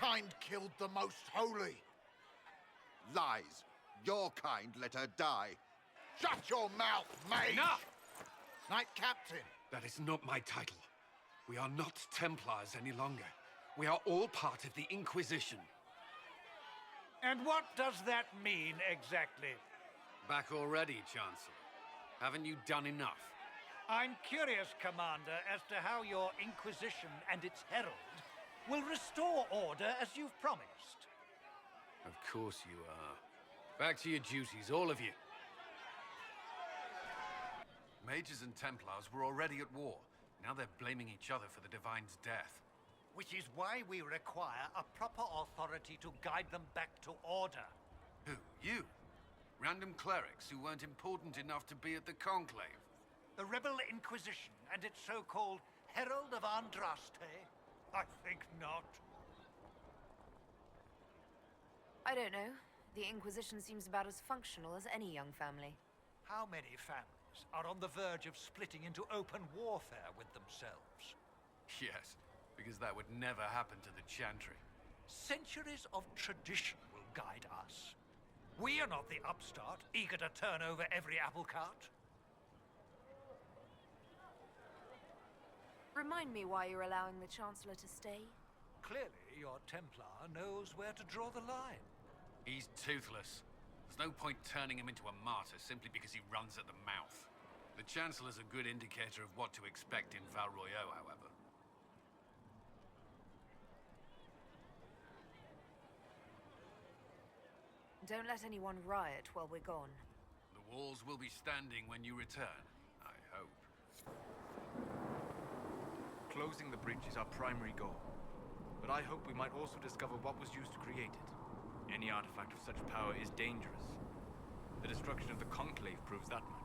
kind killed the most holy. Lies. Your kind let her die. Shut your mouth, mage! Enough! Knight Captain. That is not my title. We are not Templars any longer. We are all part of the Inquisition. And what does that mean, exactly? Back already, Chancellor. Haven't you done enough? I'm curious, Commander, as to how your Inquisition and its herald will restore order as you've promised. Of course you are. Back to your duties, all of you. Mages and Templars were already at war. Now they're blaming each other for the Divine's death. Which is why we require a proper authority to guide them back to order. Who? You? Random clerics who weren't important enough to be at the Conclave? The Rebel Inquisition and its so-called Herald of Andraste? I think not. I don't know. The Inquisition seems about as functional as any young family. How many families are on the verge of splitting into open warfare with themselves? Yes, because that would never happen to the Chantry. Centuries of tradition will guide us. We are not the upstart, eager to turn over every apple cart. Remind me why you're allowing the Chancellor to stay? Clearly, your Templar knows where to draw the line. He's toothless. There's no point turning him into a martyr simply because he runs at the mouth. The Chancellor's a good indicator of what to expect in Val Royeaux, however. Don't let anyone riot while we're gone. The walls will be standing when you return, I hope. Closing the breach is our primary goal. But I hope we might also discover what was used to create it. Any artifact of such power is dangerous. The destruction of the Conclave proves that much.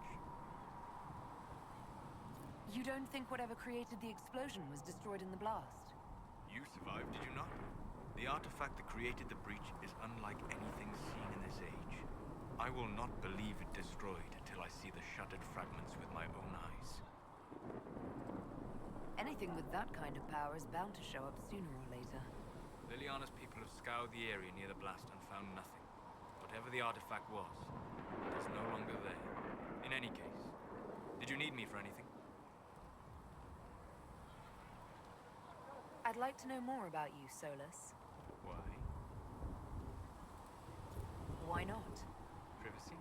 You don't think whatever created the explosion was destroyed in the blast? You survived, did you not? The artifact that created the breach is unlike anything seen in this age. I will not believe it destroyed until I see the shattered fragments with my own eyes. Anything with that kind of power is bound to show up sooner or later. Liliana's people have scoured the area near the blast and found nothing. Whatever the artifact was, it is no longer there. In any case, did you need me for anything? I'd like to know more about you, Solus. Why? Why not? Privacy?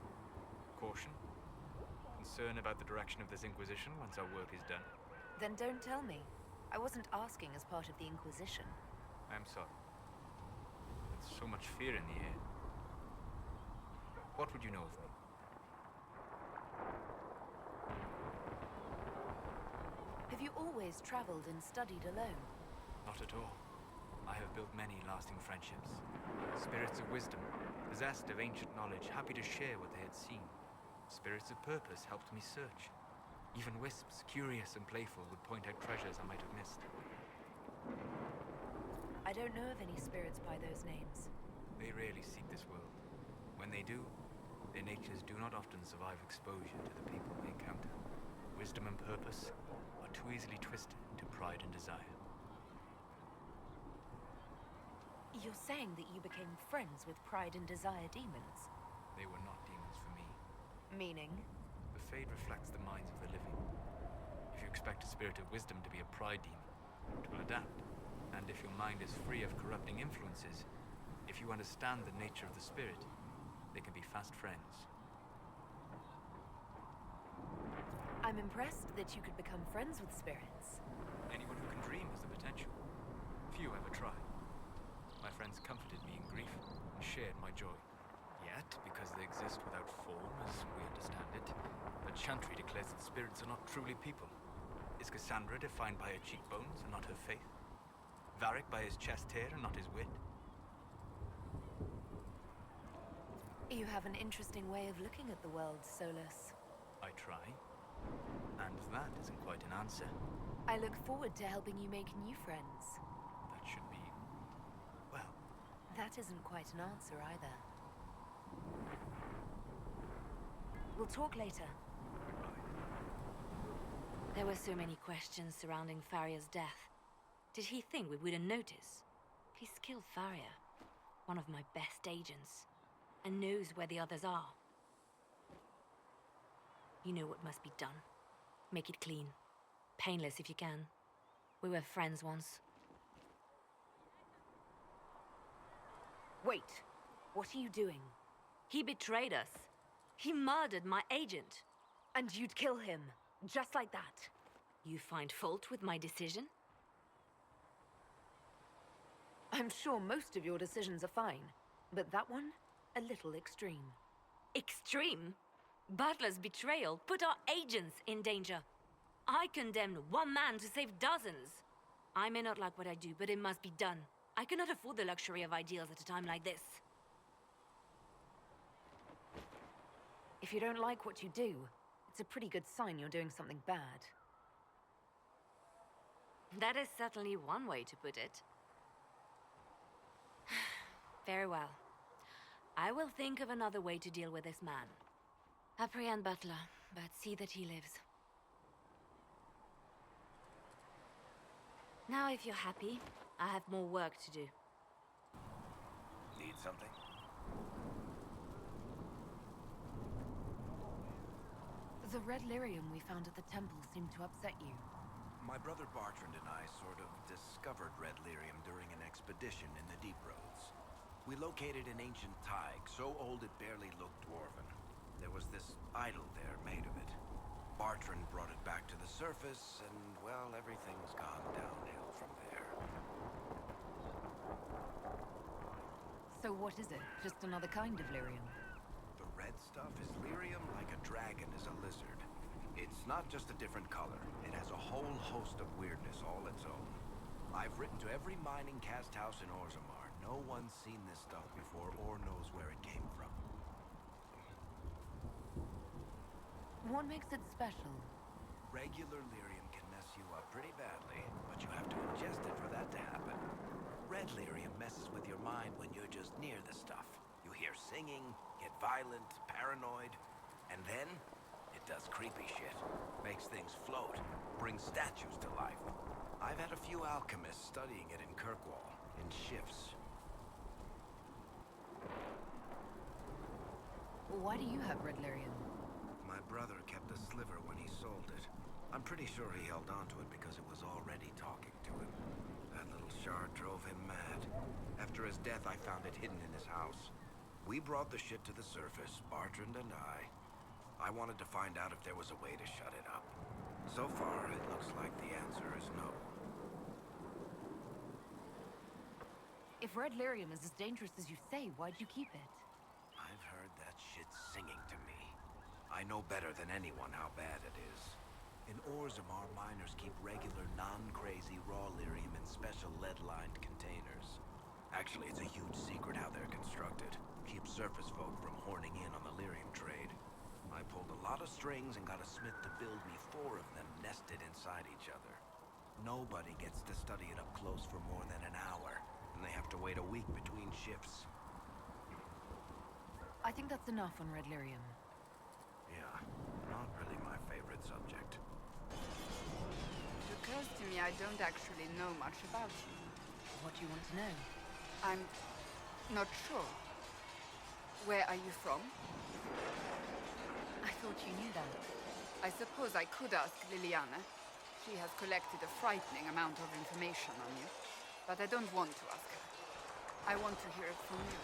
Caution? Concern about the direction of this Inquisition once our work is done? Then don't tell me. I wasn't asking as part of the Inquisition. I am sorry. There's so much fear in the air. What would you know of me? Have you always traveled and studied alone? Not at all. I have built many lasting friendships. Spirits of wisdom, possessed of ancient knowledge, happy to share what they had seen. Spirits of purpose helped me search. Even wisps, curious and playful, would point out treasures I might have missed. I don't know of any spirits by those names. They rarely seek this world. When they do, their natures do not often survive exposure to the people they encounter. Wisdom and purpose are too easily twisted to pride and desire. You're saying that you became friends with Pride and Desire demons? They were not demons for me. Meaning? The Fade reflects the minds of the living. If you expect a spirit of wisdom to be a pride demon, it will adapt. And if your mind is free of corrupting influences, if you understand the nature of the spirit, they can be fast friends. I'm impressed that you could become friends with spirits. Anyone who can dream has the potential. Few ever try. My friends comforted me in grief and shared my joy. Yet, because they exist without form, as we understand it, the Chantry declares that spirits are not truly people. Is Cassandra defined by her cheekbones and not her faith? Varric by his chest hair and not his wit? You have an interesting way of looking at the world, Solus. I try. And that isn't quite an answer. I look forward to helping you make new friends. That should be... well... That isn't quite an answer either. We'll talk later. Goodbye. There were so many questions surrounding Farria's death. Did he think we wouldn't notice? He's killed Faria, one of my best agents, and knows where the others are. You know what must be done. Make it clean. Painless if you can. We were friends once. Wait. What are you doing? He betrayed us. He murdered my agent. And you'd kill him, just like that. You find fault with my decision? I'm sure most of your decisions are fine, but that one, a little extreme. Extreme? Butler's betrayal put our agents in danger. I condemned one man to save dozens. I may not like what I do, but it must be done. I cannot afford the luxury of ideals at a time like this. If you don't like what you do, it's a pretty good sign you're doing something bad. That is certainly one way to put it. Very well. I will think of another way to deal with this man. Apprehend Butler, but see that he lives. Now, if you're happy, I have more work to do. Need something? The red lyrium we found at the temple seemed to upset you. My brother Bartrand and I sort of discovered red lyrium during an expedition in the Deep Roads. We located an ancient thaig, so old it barely looked dwarven. There was this idol there made of it. Bartrand brought it back to the surface, and, well, everything's gone downhill from there. So what is it? Just another kind of lyrium? The red stuff is lyrium like a dragon is a lizard. It's not just a different color. It has a whole host of weirdness all its own. I've written to every mining cast house in Orzammar. No one's seen this stuff before or knows where it came from. What makes it special? Regular lyrium can mess you up pretty badly, but you have to ingest it for that to happen. Red lyrium messes with your mind when you're just near the stuff. You hear singing, get violent, paranoid, and then it does creepy shit. Makes things float, brings statues to life. I've had a few alchemists studying it in Kirkwall, in shifts. Why do you have red lyrium? My brother kept a sliver when he sold it. I'm pretty sure he held on to it because it was already talking to him. That little shard drove him mad. After his death, I found it hidden in his house. We brought the shit to the surface, Bartrand and I. I wanted to find out if there was a way to shut it up. So far, it looks like the answer is no. If red lyrium is as dangerous as you say, why'd you keep it? I've heard that shit singing to me. I know better than anyone how bad it is. In Orzammar, miners keep regular, non-crazy raw lyrium in special lead-lined containers. Actually, it's a huge secret how they're constructed. Keeps surface folk from horning in on the lyrium trade. I pulled a lot of strings and got a smith to build me 4 of them nested inside each other. Nobody gets to study it up close for more than an hour, and they have to wait a week between shifts. I think that's enough on red lyrium. Yeah, not really my favorite subject. It occurs to me I don't actually know much about you. What do you want to know? I'm not sure. Where are you from? I thought you knew that. I suppose I could ask Liliana. She has collected a frightening amount of information on you. But I don't want to ask her. I want to hear it from you.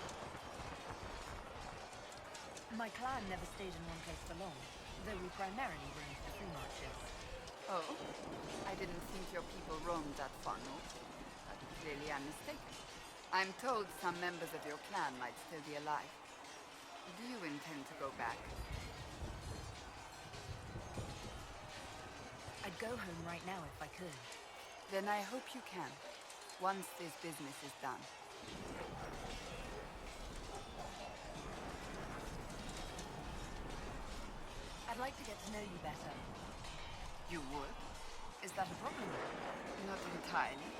My clan never stayed in one place for long, though we primarily roamed the free marches. Oh? I didn't think your people roamed that far north. But clearly I'm mistaken. I'm told some members of your clan might still be alive. Do you intend to go back? I'd go home right now if I could. Then I hope you can, once this business is done. I'd like to get to know you better. You would? Is that a problem? Not entirely.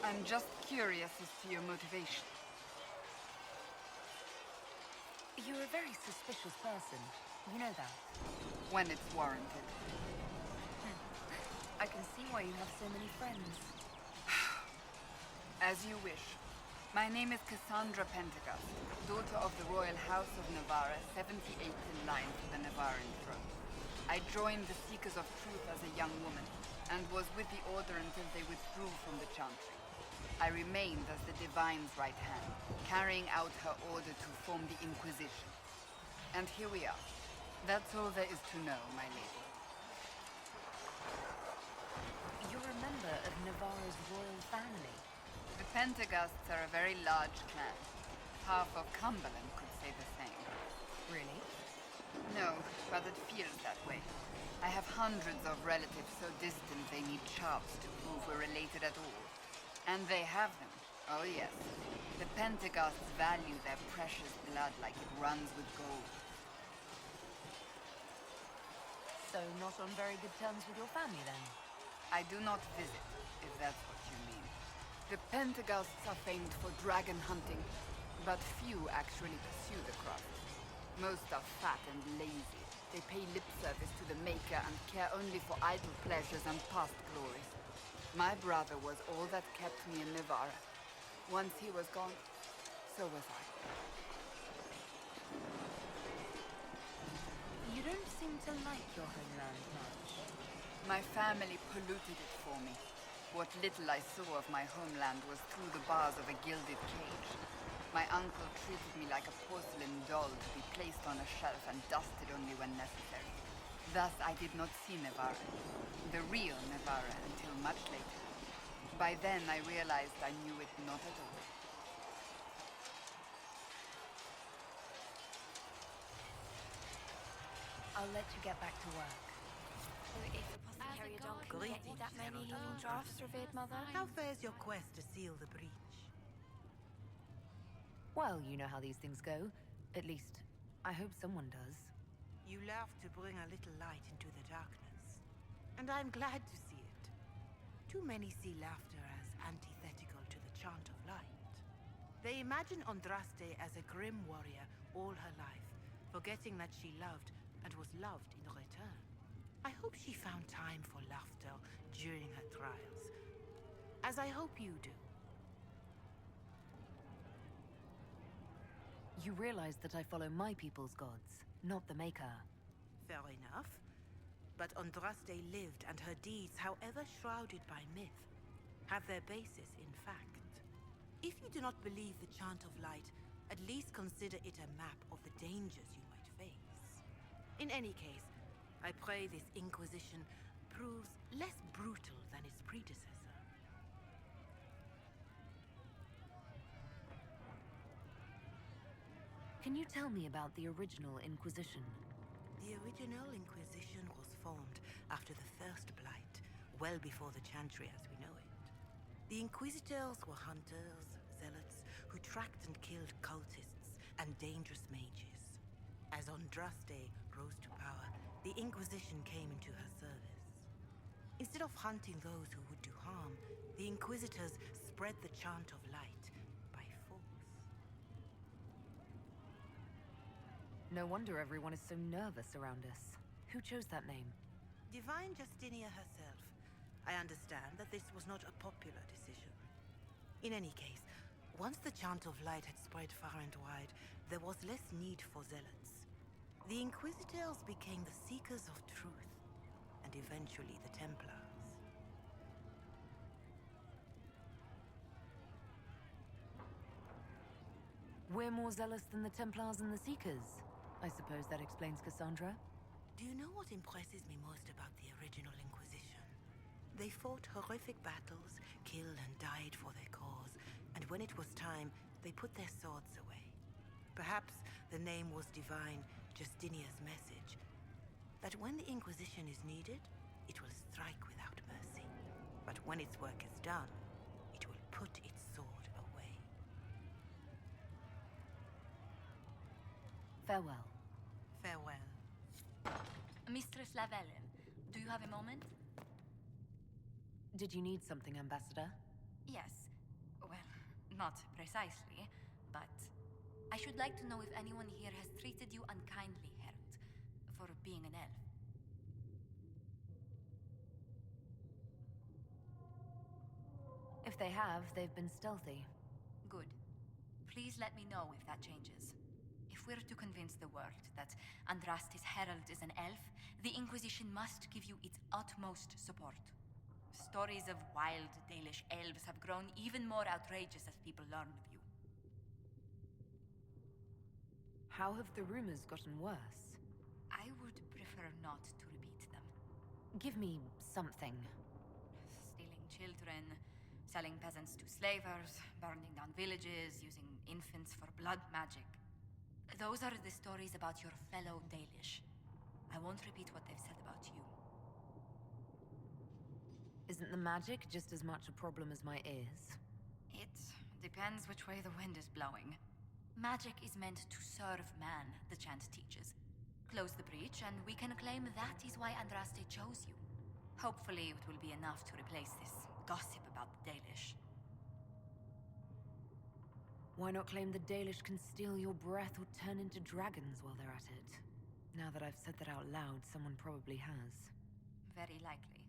I'm just curious as to your motivation. You're a very suspicious person. You know that. When it's warranted. I can see why you have so many friends. As you wish. My name is Cassandra Pentecost, daughter of the Royal House of Navarra, 78th in line for the Navarran throne. I joined the Seekers of Truth as a young woman, and was with the Order until they withdrew from the Chantry. I remained as the Divine's right hand, carrying out her order to form the Inquisition. And here we are. That's all there is to know, my lady. You're a member of Navarra's royal family. The Pentecosts are a very large clan. Half of Cumberland could say the same. Really? No, but it feels that way. I have hundreds of relatives so distant they need charts to prove we're related at all. And they have them. Oh yes. The Pentecosts value their precious blood like it runs with gold. So not on very good terms with your family, then? I do not visit, if that's what you mean. The Pentecosts are famed for dragon hunting, but few actually pursue the craft. Most are fat and lazy. They pay lip service to the Maker and care only for idle pleasures and past glories. My brother was all that kept me in Navarra. Once he was gone, so was I. You don't seem to like your homeland much. My family polluted it for me. What little I saw of my homeland was through the bars of a gilded cage. My uncle treated me like a porcelain doll to be placed on a shelf and dusted only when necessary. Thus, I did not see Navarra, the real Navarra, until much later. By then, I realized I knew it not at all. I'll let you get back to work. Greetings, that many healing drafts revered mother? How fares your quest to seal the breach? Well, you know how these things go. At least, I hope someone does. You love to bring a little light into the darkness. And I'm glad to see it. Too many see laughter as antithetical to the chant of light. They imagine Andraste as a grim warrior all her life, forgetting that she loved and was loved in return. I hope she found time for laughter during her trials, as I hope you do. You realize that I follow my people's gods, not the Maker. Fair enough. But Andraste lived, and her deeds, however shrouded by myth, have their basis in fact. If you do not believe the Chant of Light, at least consider it a map of the dangers you might face. In any case, I pray this Inquisition proves less brutal than its predecessor. Can you tell me about the original Inquisition? The original Inquisition was formed after the First Blight, well before the Chantry as we know it. The Inquisitors were hunters, zealots, who tracked and killed cultists and dangerous mages. As Andraste rose to power, the Inquisition came into her service. Instead of hunting those who would do harm, the Inquisitors spread the Chant of Light by force. No wonder everyone is so nervous around us. Who chose that name? Divine Justinia herself. I understand that this was not a popular decision. In any case, once the Chant of Light had spread far and wide, there was less need for zealots. The Inquisitors became the Seekers of Truth, and eventually the Templars. We're more zealous than the Templars and the Seekers. I suppose that explains Cassandra. Do you know what impresses me most about the original Inquisition? They fought horrific battles, killed and died for their cause, and when it was time, they put their swords away. Perhaps the name was Divine Justinia's message, that when the Inquisition is needed, it will strike without mercy. But when its work is done, it will put its sword away. Farewell. Farewell. Mistress Lavellan, do you have a moment? Did you need something, Ambassador? Yes. Well, not precisely, but I should like to know if anyone here has treated you unkindly, Herald, for being an elf. If they have, they've been stealthy. Good. Please let me know if that changes. If we're to convince the world that Andraste's herald is an elf, the Inquisition must give you its utmost support. Stories of wild Dalish elves have grown even more outrageous as people learn of you. How have the rumors gotten worse? I would prefer not to repeat them. Give me something. Stealing children, selling peasants to slavers, burning down villages, using infants for blood magic. Those are the stories about your fellow Dalish. I won't repeat what they've said about you. Isn't the magic just as much a problem as my ears? It depends which way the wind is blowing. Magic is meant to serve man, the chant teaches. Close the breach, and we can claim that is why Andraste chose you. Hopefully it will be enough to replace this gossip about the Dalish. Why not claim the Dalish can steal your breath or turn into dragons while they're at it? Now that I've said that out loud, someone probably has. Very likely.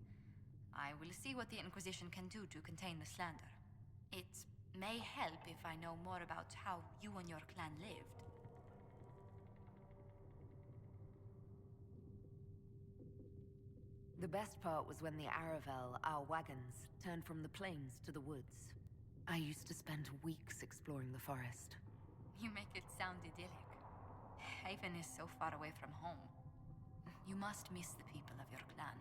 I will see what the Inquisition can do to contain the slander. It may help if I know more about how you and your clan lived. The best part was when the Aravel, our wagons, turned from the plains to the woods. I used to spend weeks exploring the forest. You make it sound idyllic. Haven is so far away from home. You must miss the people of your clan.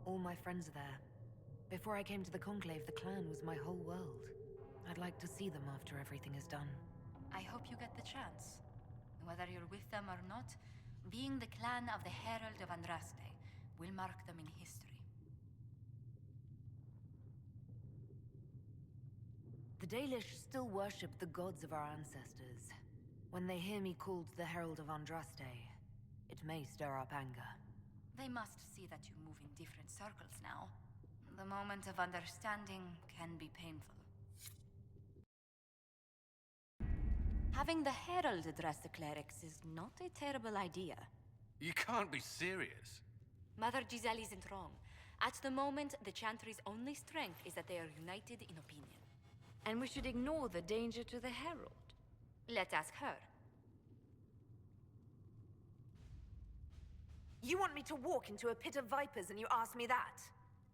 All my friends are there. Before I came to the Conclave, the clan was my whole world. I'd like to see them after everything is done. I hope you get the chance. Whether you're with them or not, being the clan of the Herald of Andraste will mark them in history. The Dalish still worship the gods of our ancestors. When they hear me called the Herald of Andraste, it may stir up anger. They must see that you move in different circles now. The moment of understanding can be painful. Having the Herald address the clerics is not a terrible idea. You can't be serious. Mother Giselle isn't wrong. At the moment, the Chantry's only strength is that they are united in opinion. And we should ignore the danger to the Herald. Let's ask her. You want me to walk into a pit of vipers and you ask me that?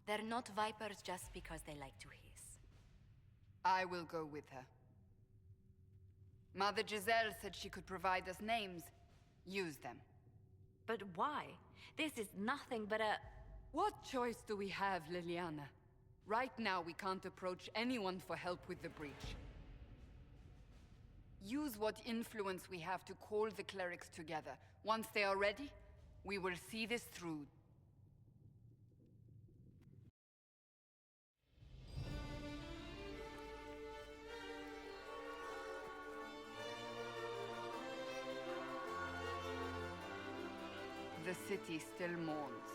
They're not vipers just because they like to hiss. I will go with her. Mother Giselle said she could provide us names. Use them. But why? This is nothing but a... What choice do we have, Liliana? Right now, we can't approach anyone for help with the breach. Use what influence we have to call the clerics together. Once they are ready, we will see this through. The city still mourns.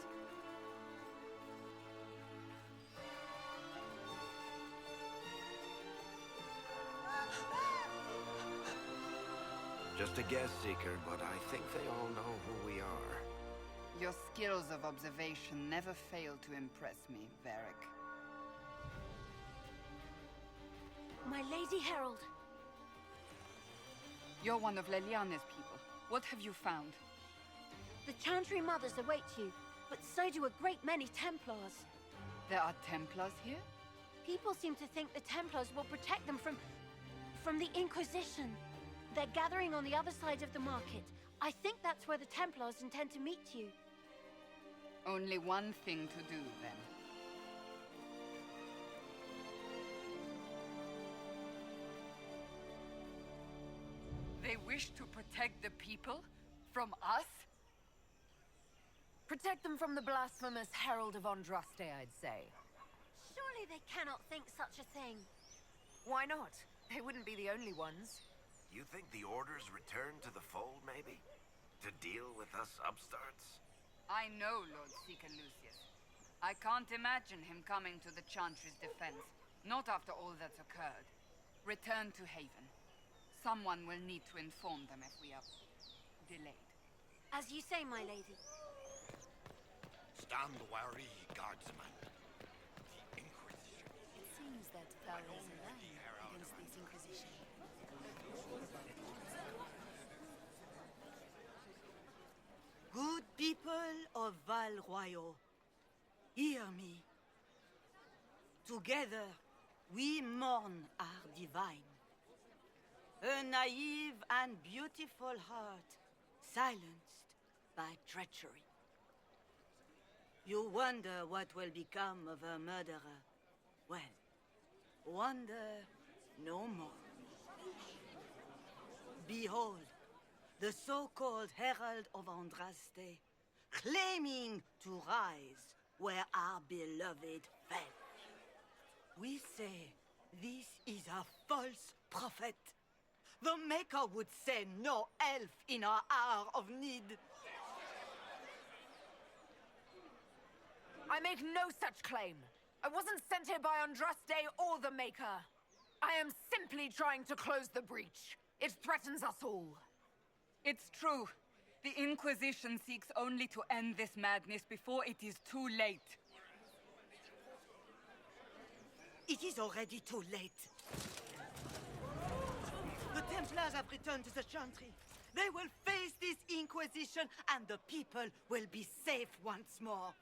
Just a guess seeker, but I think they all know who we are. Your skills of observation never fail to impress me, Varric. My Lady Herald. You're one of Leliana's people. What have you found? The Chantry Mothers await you, but so do a great many Templars. There are Templars here? People seem to think the Templars will protect them from the Inquisition. They're gathering on the other side of the market. I think that's where the Templars intend to meet you. Only one thing to do, then. They wish to protect the people? From us? Protect them from the blasphemous Herald of Andraste, I'd say. Surely they cannot think such a thing. Why not? They wouldn't be the only ones. You think the Order's return to the fold, maybe? To deal with us upstarts? I know Lord Seeker Lucius. I can't imagine him coming to the Chantry's defense. Not after all that's occurred. Return to Haven. Someone will need to inform them if we are delayed. As you say, my lady. Stand wary, guardsman. The Inquisition. It seems of Val Royeaux, hear me. Together, we mourn our divine. A naive and beautiful heart, silenced by treachery. You wonder what will become of a murderer. Well, wonder no more. Behold, the so-called Herald of Andraste, claiming to rise where our beloved fell. We say this is a false prophet. The Maker would send no elf in our hour of need. I make no such claim. I wasn't sent here by Andraste or the Maker. I am simply trying to close the breach. It threatens us all. It's true. The Inquisition seeks only to end this madness before it is too late. It is already too late. The Templars have returned to the Chantry. They will face this Inquisition, and the people will be safe once more.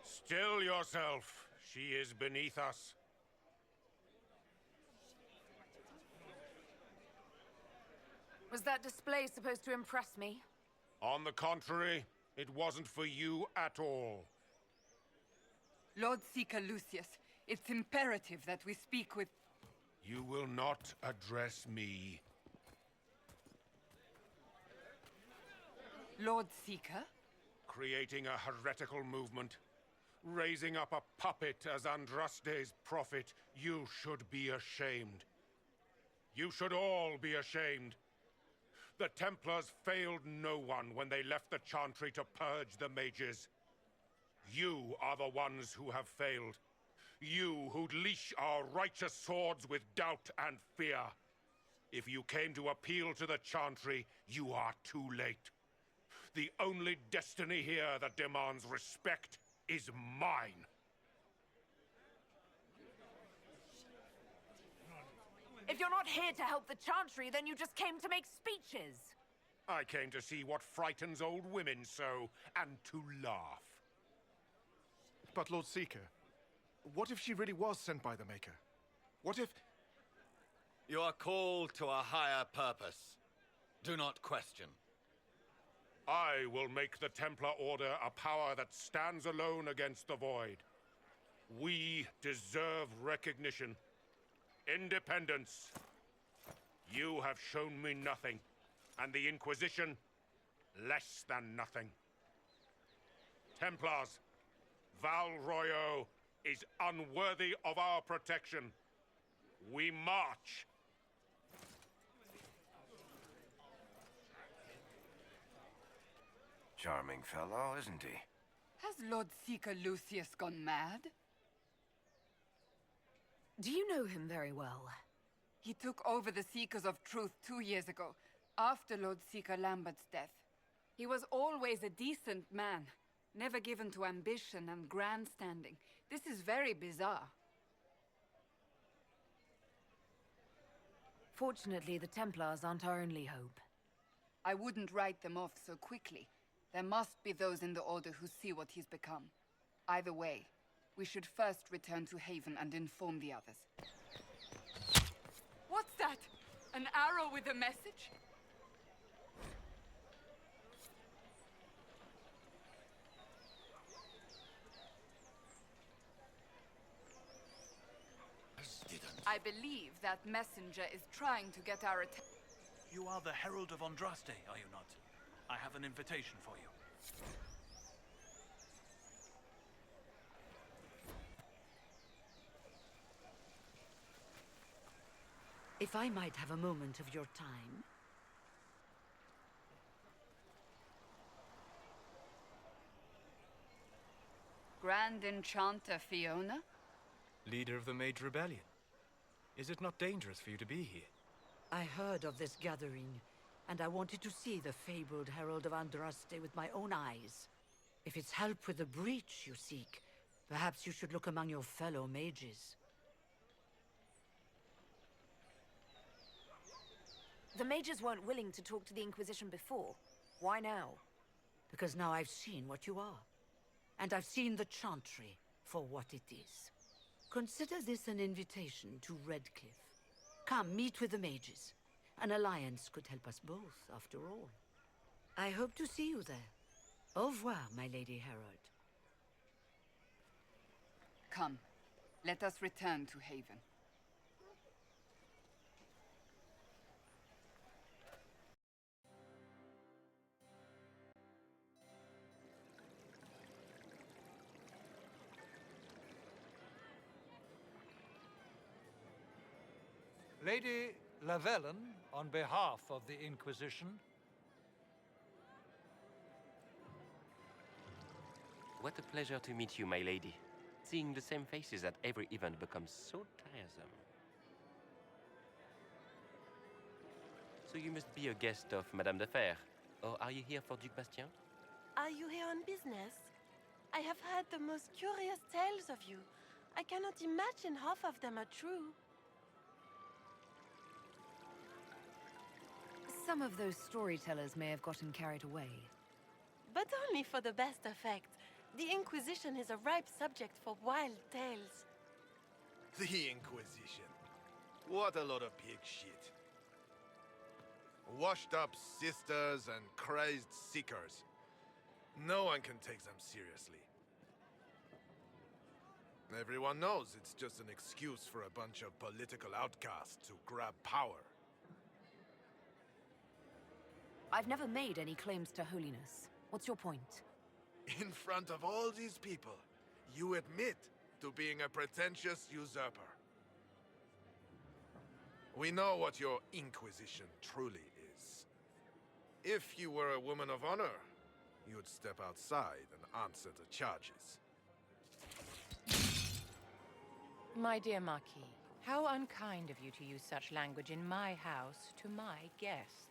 Still yourself. She is beneath us. Was that display supposed to impress me? On the contrary, it wasn't for you at all. Lord Seeker Lucius, it's imperative that we speak with... You will not address me. Lord Seeker? Creating a heretical movement. Raising up a puppet as Andraste's prophet. You should be ashamed. You should all be ashamed. The Templars failed no one when they left the Chantry to purge the mages. You are the ones who have failed. You who'd leash our righteous swords with doubt and fear. If you came to appeal to the Chantry, you are too late. The only destiny here that demands respect is mine. If you're not here to help the Chantry, then you just came to make speeches. I came to see what frightens old women so, and to laugh. But Lord Seeker, what if she really was sent by the Maker? What if... You are called to a higher purpose. Do not question. I will make the Templar Order a power that stands alone against the Void. We deserve recognition. Independence. You have shown me nothing, and the Inquisition, less than nothing. Templars, Val Royeaux is unworthy of our protection. We march. Charming fellow, isn't he? Has Lord Seeker Lucius gone mad? Do you know him very well? He took over the Seekers of Truth 2 years ago, after Lord Seeker Lambert's death. He was always a decent man, never given to ambition and grandstanding. This is very bizarre. Fortunately, the Templars aren't our only hope. I wouldn't write them off so quickly. There must be those in the Order who see what he's become. Either way, we should first return to Haven and inform the others. What's that? An arrow with a message? I believe that messenger is trying to get our attention. You are the Herald of Andraste, are you not? I have an invitation for you. If I might have a moment of your time. Grand Enchanter Fiona? Leader of the Mage Rebellion. Is it not dangerous for you to be here? I heard of this gathering, and I wanted to see the fabled Herald of Andraste with my own eyes. If it's help with the breach you seek, perhaps you should look among your fellow mages. The mages weren't willing to talk to the Inquisition before. Why now? Because now I've seen what you are. And I've seen the Chantry for what it is. Consider this an invitation to Redcliffe. Come, meet with the mages. An alliance could help us both, after all. I hope to see you there. Au revoir, my Lady Herald. Come, let us return to Haven. Lady Lavellan, on behalf of the Inquisition. What a pleasure to meet you, my lady. Seeing the same faces at every event becomes so tiresome. So you must be a guest of Madame de Fer, or are you here for Duc Bastien? Are you here on business? I have heard the most curious tales of you. I cannot imagine half of them are true. Some of those storytellers may have gotten carried away. But only for the best effect. The Inquisition is a ripe subject for wild tales. The Inquisition. What a lot of pig shit. Washed up sisters and crazed seekers. No one can take them seriously. Everyone knows it's just an excuse for a bunch of political outcasts to grab power. I've never made any claims to holiness. What's your point? In front of all these people, you admit to being a pretentious usurper. We know what your Inquisition truly is. If you were a woman of honor, you'd step outside and answer the charges. My dear Marquis, how unkind of you to use such language in my house to my guests.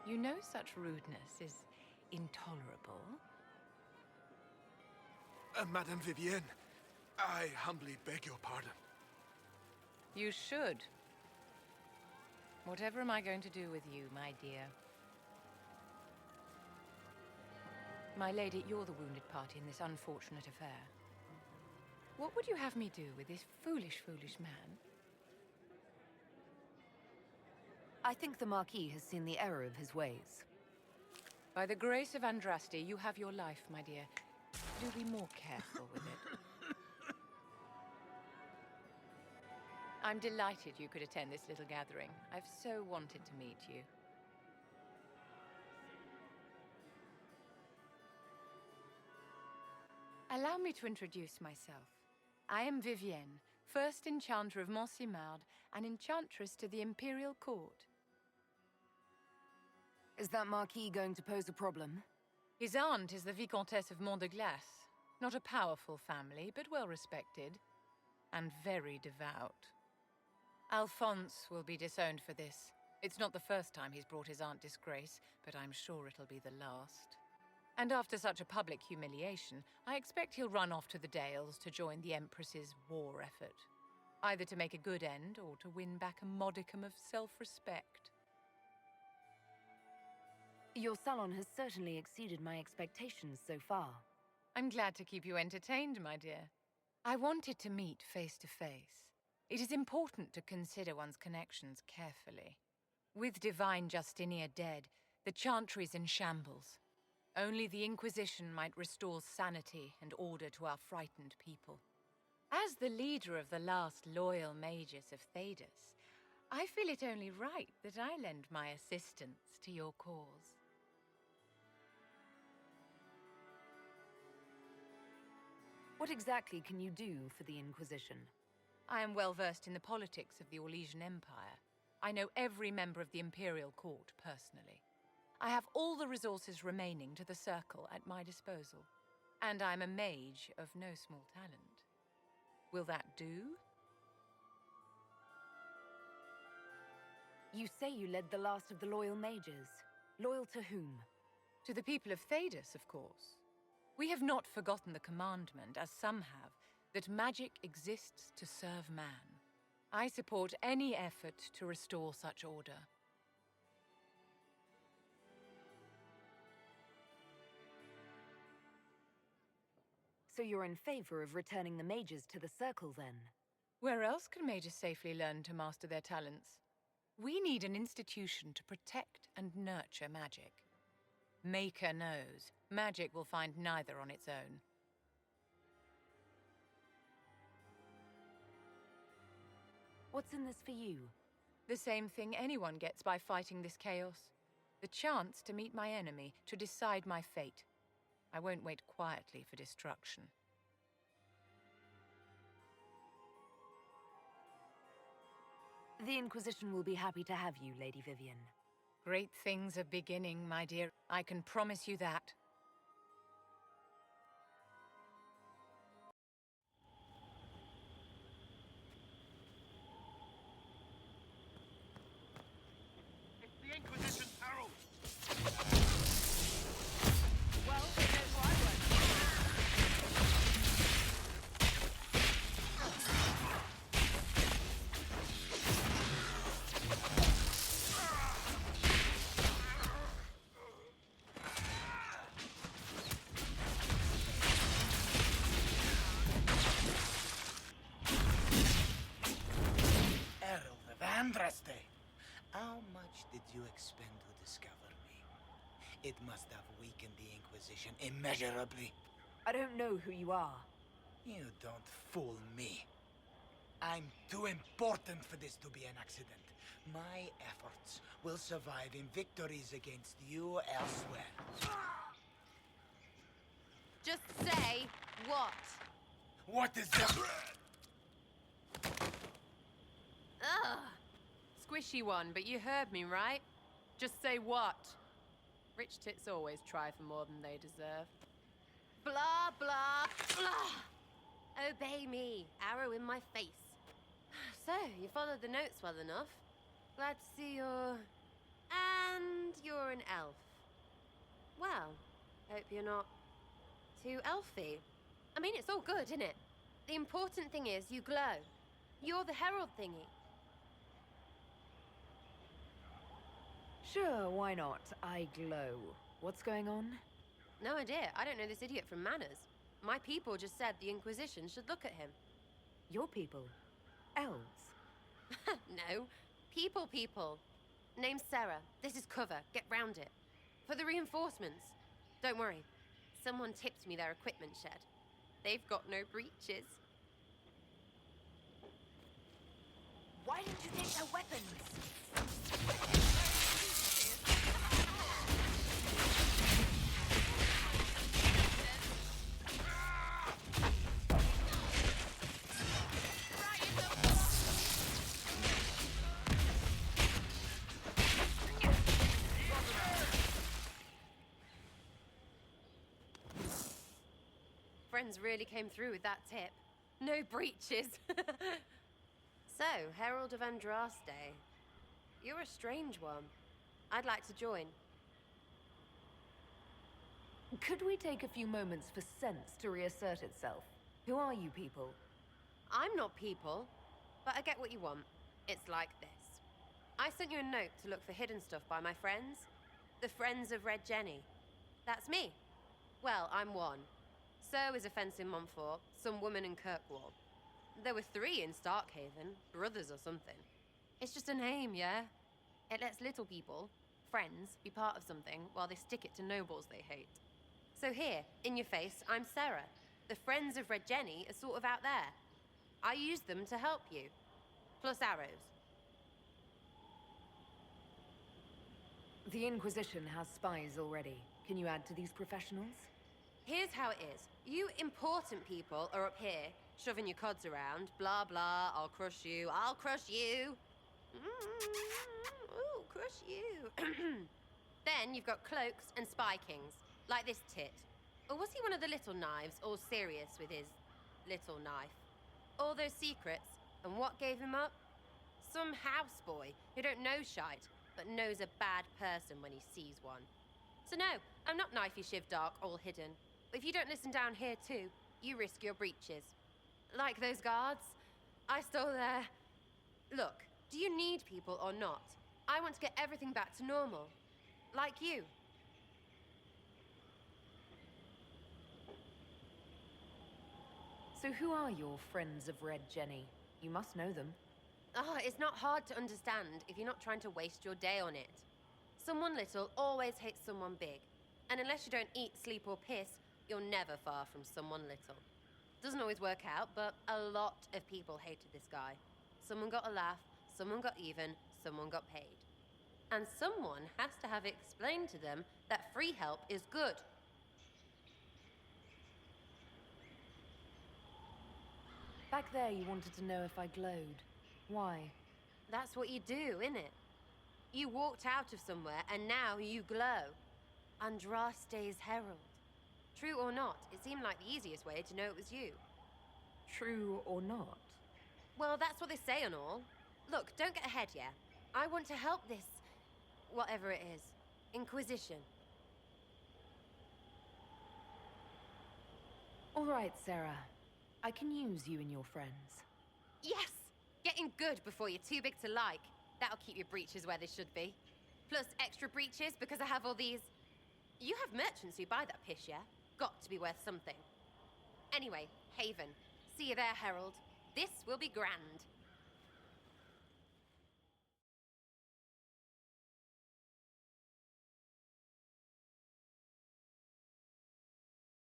You know such rudeness is intolerable. Madame Vivienne, I humbly beg your pardon. You should. Whatever am I going to do with you, my dear? My lady, you're the wounded party in this unfortunate affair. What would you have me do with this foolish, foolish man? I think the Marquis has seen the error of his ways. By the grace of Andraste, you have your life, my dear. Do be more careful with it. I'm delighted you could attend this little gathering. I've so wanted to meet you. Allow me to introduce myself. I am Vivienne, first Enchanter of Montsimard and Enchantress to the Imperial Court. Is that Marquis going to pose a problem? His aunt is the Vicomtesse of Mont de Glace. Not a powerful family, but well respected. And very devout. Alphonse will be disowned for this. It's not the first time he's brought his aunt disgrace, but I'm sure it'll be the last. And after such a public humiliation, I expect he'll run off to the Dales to join the Empress's war effort. Either to make a good end, or to win back a modicum of self-respect. Your salon has certainly exceeded my expectations so far. I'm glad to keep you entertained, my dear. I wanted to meet face to face. It is important to consider one's connections carefully. With Divine Justinia dead, the Chantry's in shambles. Only the Inquisition might restore sanity and order to our frightened people. As the leader of the last loyal mages of Thedas, I feel it only right that I lend my assistance to your cause. What exactly can you do for the Inquisition? I am well versed in the politics of the Orlesian Empire. I know every member of the Imperial Court personally. I have all the resources remaining to the Circle at my disposal. And I'm a mage of no small talent. Will that do? You say you led the last of the loyal mages. Loyal to whom? To the people of Thedas, of course. We have not forgotten the commandment, as some have, that magic exists to serve man. I support any effort to restore such order. So you're in favor of returning the mages to the Circle, then? Where else can mages safely learn to master their talents? We need an institution to protect and nurture magic. Maker knows, magic will find neither on its own. What's in this for you? The same thing anyone gets by fighting this chaos. The chance to meet my enemy, to decide my fate. I won't wait quietly for destruction. The Inquisition will be happy to have you, Lady Vivian. Great things are beginning, my dear. I can promise you that. It's the Inquisition's herald! Well, there's who I was. Herald of Andraste, how much did you expend to discover me? It must have weakened the Inquisition immeasurably. I don't know who you are. You don't fool me. I'm too important for this to be an accident. My efforts will survive in victories against you elsewhere. Just say what? What is that? Ugh. Squishy one, but you heard me, right? Just say what? Rich tits always try for more than they deserve. Blah, blah, blah. Obey me. Arrow in my face. So, you followed the notes well enough. Glad to see you're... And you're an elf. Well, hope you're not too elfy. I mean, it's all good, isn't it? The important thing is you glow. You're the herald thingy. Sure, why not? I glow. What's going on? No idea. I don't know this idiot from Manners. My people just said the Inquisition should look at him. Your people? Elves? No. People. Name's Sarah. This is cover. Get round it. For the reinforcements. Don't worry. Someone tipped me their equipment shed. They've got no breaches. Why didn't you take their weapons? Friends really came through with that tip. No breaches. So, Herald of Andraste. You're a strange one. I'd like to join. Could we take a few moments for sense to reassert itself? Who are you people? I'm not people, but I get what you want. It's like this. I sent you a note to look for hidden stuff by my friends. The Friends of Red Jenny. That's me. Well, I'm one. So is a fence in Montfort, some woman in Kirkwall. There were 3 in Starkhaven, brothers or something. It's just a name, yeah? It lets little people, friends, be part of something while they stick it to nobles they hate. So here, in your face, I'm Sarah. The Friends of Red Jenny are sort of out there. I use them to help you. Plus arrows. The Inquisition has spies already. Can you add to these professionals? Here's how it is. You important people are up here, shoving your cods around. Blah, blah, I'll crush you. Ooh, crush you. Then you've got cloaks and spy kings, like this tit. Or was he one of the little knives, all serious with his little knife? All those secrets, and what gave him up? Some houseboy who don't know shite, but knows a bad person when he sees one. So no, I'm not knifey shiv dark, all hidden. But if you don't listen down here too, you risk your breeches. Like those guards, I stole their you need people or not? I want to get everything back to normal. Like you. So who are your friends of Red Jenny? You must know them. Oh, it's not hard to understand if you're not trying to waste your day on it. Someone little always hates someone big. And unless you don't eat, sleep, or piss, you're never far from someone little. Doesn't always work out, but a lot of people hated this guy. Someone got a laugh, someone got even, someone got paid. And someone has to have explained to them that free help is good. Back there, you wanted to know if I glowed. Why? That's what you do, innit? You walked out of somewhere, and now you glow. Andraste's herald. True or not, it seemed like the easiest way to know it was you. True or not? Well, that's what they say and all. Look, don't get ahead, yeah? I want to help this... whatever it is. Inquisition. All right, Sarah. I can use you and your friends. Yes! Getting good before you're too big to like. That'll keep your breeches where they should be. Plus extra breeches because I have all these... You have merchants who buy that piss, yeah? Got to be worth something. Anyway, Haven. See you there, Herald. This will be grand.